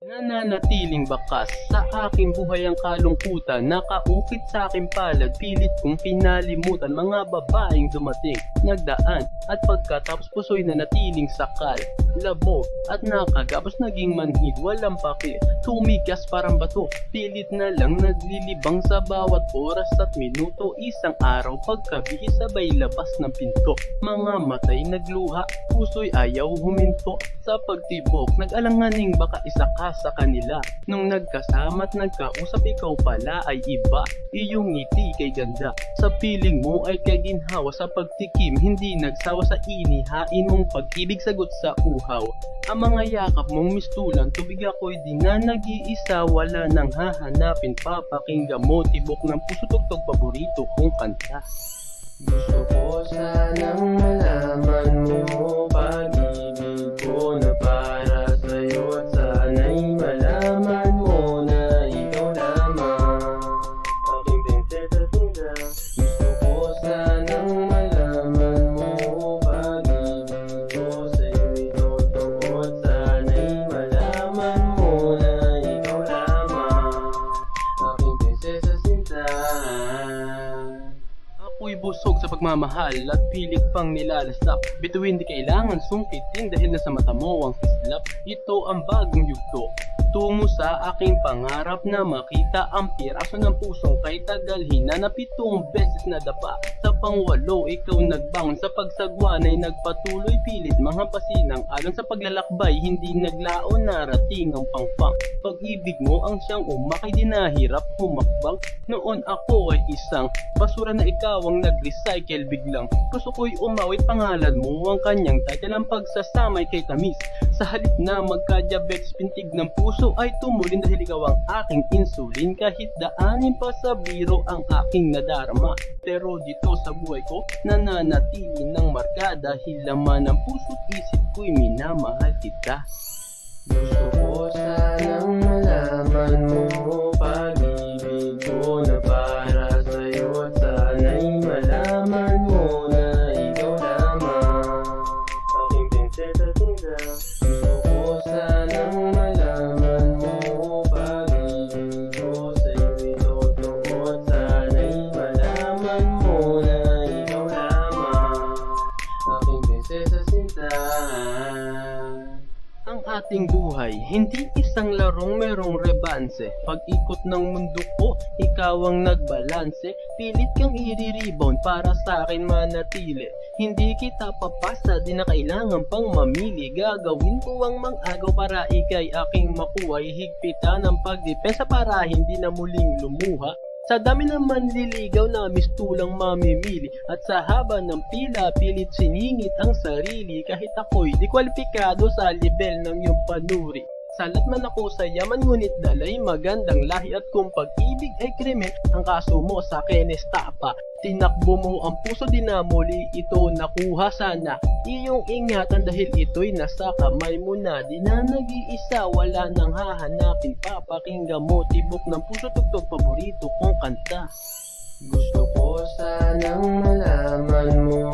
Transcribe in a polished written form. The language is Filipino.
Nananatiling bakas sa aking buhay ang kalungkutan, nakaukit sa aking palad, pilit kong pinalimutan mga babaeng dumating, nagdaan, at pagkatapos puso'y nanatiling sakal, labog at nakagapos naging manhid, walang paki, tumigas parang bato, pilit na lang naglilibang sa bawat oras at minuto, isang araw pagkabihis sabay labas ng pinto, mga matay nagluha, puso'y ayaw huminto, sa pagtibok nag-alanganing baka isa ka sa kanila, nung nagkasama't nagkausap ikaw pala ay iba, iyong ngiti kay ganda, sa piling mo ay kaginhawa, sa pagtikim hindi nagsawa, sa inihain mong pag-ibig sagot sa uhaw, ang mga yakap mong mistulan, tubig ako'y di na nag-iisa, wala nang hahanapin, papakinggan mo, tibok ng puso, tugtog paborito kong kanta. Gusto ko sanang malaman mo pag-ibig ko na para sa'yo, at sana'y malaman mo na ikaw lamang aking prinsesa sinda. Gusto ko sanang malaman mo pag-ibig ko sa'yo'y totoo, at sana'y malaman mo na ikaw lamang aking prinsesa sinda. Ako'y busog sa pagmamahal at pilit pang nilalasap, bituin di kailangan sungkitin dahil nasa mata mo ang kislap. Ito ang bagong yugto tungo sa aking pangarap na makita ang piraso ng pusong kay tagal hinanap, 7 beses na dapa, sa pangwalo ikaw nagbangon, sa pagsagwan ay nagpatuloy, pilit manghampasin ang alon, sa paglalakbay hindi naglaon, narating ang pangpang, pag-ibig mo ang siyang umakay, di nahirap humakbang, noon ako ay isang basura na ikaw ang nag-recycle biglang, gusto ko'y umawit, pangalan mo ang kanyang title, ang pagsasamay kay tamis, sa halip na magka-diabetes, pintig ng puso ay tumulin dahil ikaw ang aking insulin, kahit daanin pa sa biro ang aking nadarama, pero dito sa buhay ko nananatili ng marka, dahil laman ng puso't isip ko'y minamahal kita. Gusto ko sanang malaman mo pag-ibig ko na para sa'yo, at sana'y malaman mo na ikaw lamang aking prinsesa sinda. Gusto ko sanang malaman mo pag-ibig ko sa'yo'y totoo, at sana'y malaman mo na ikaw lamang aking prinsesa sinda. Ang ating buhay, hindi isang larong merong rebanse, pag-ikot ng mundo ko, ikaw ang nagbalanse, pilit kang i-rebound para sa akin manatili, hindi kita papasa, di na kailangan pang mamili, gagawin ko ang mang-agaw para ikay aking makuha, higpitan ng pagdepensa para hindi na muling lumuha. Sa dami ng manliligaw na mistulang mamimili, at sa haba ng pila pilit siningit ang sarili, kahit ako'y di kwalipikado sa level ng iyong panuri. Salat man ako sa yaman ngunit dalay magandang lahi, at kung pag-ibig ay krimen, ang kaso mo sa akin estapa. Tinakbo mo ang puso, di na muli ito nakuha, sana iyong ingatan dahil ito'y nasa kamay mo na, di na nag-iisa, wala nang hahanapin, papakinggan mo, tibok ng puso, tugtog paborito kong kanta. Gusto ko sanang malaman mo